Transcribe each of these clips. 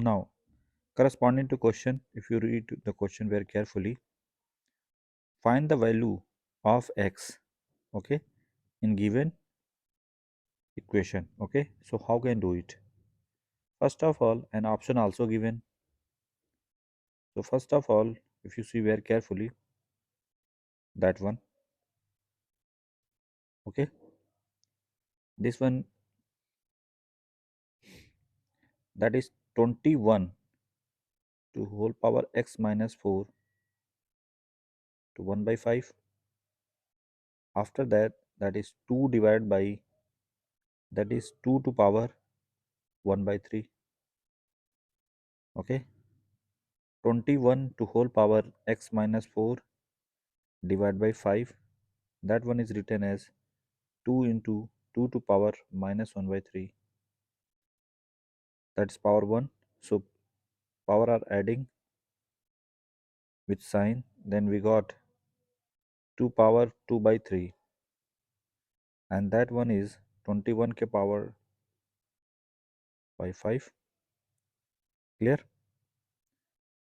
Now, corresponding to question, if you read the question very carefully, find the value of x, okay, in given equation. Okay, so how can do it? First of all, an option also given. So first of all, if you see very carefully, that one, okay, this one, that is 21 to whole power x minus 4 to 1 by 5. After that, that is 2 divided by, that is 2 to power 1 by 3. Okay, 21 to whole power x minus 4 divided by 5, that one is written as 2 into 2 to power minus 1 by 3, that's power 1. So power are adding with sign, then we got 2 power 2 by 3, and that one is 21 k power by 5. Clear?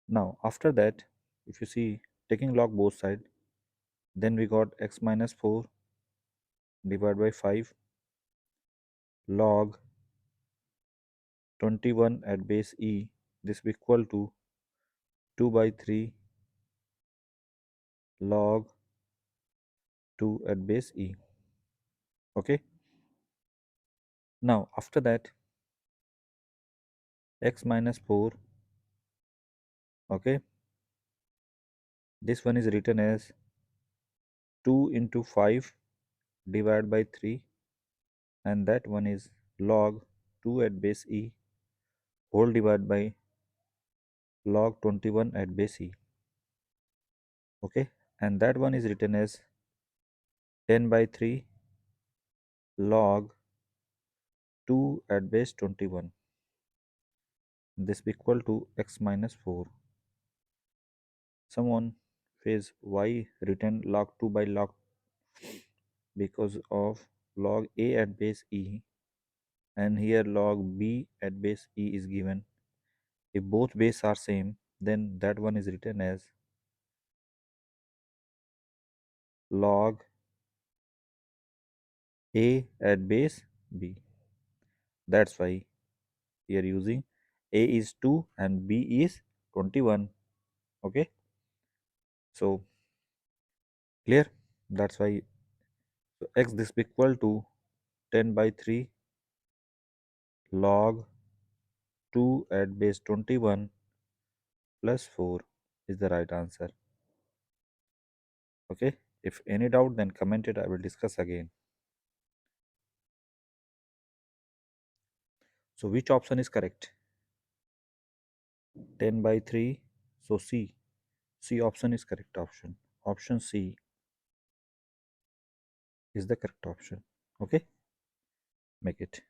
Now after that, if you see taking log both side, then we got x minus 4 divided by 5 log 21 at base e, this will equal to 2 by 3 log 2 at base e. Okay, now after that, x minus 4, okay, this one is written as 2 into 5 divided by 3, and that one is log 2 at base e whole divided by log 21 at base e. Okay, and that one is written as 10 by 3 log 2 at base 21, this will equal to x minus 4. Someone says why written log 2 by log, because of log a at base e, and here log b at base e is given. If both base are same, then that one is written as log a at base b. That's why we are using a is 2 and b is 21. Okay, so clear? That's why, so x this will equal to 10 by 3 log 2 at base 21 plus 4 is the right answer. Okay, if any doubt, then comment it, I will discuss again. So which option is correct? 10 by 3, so C option is correct option. Option C is the correct option. Okay, make it.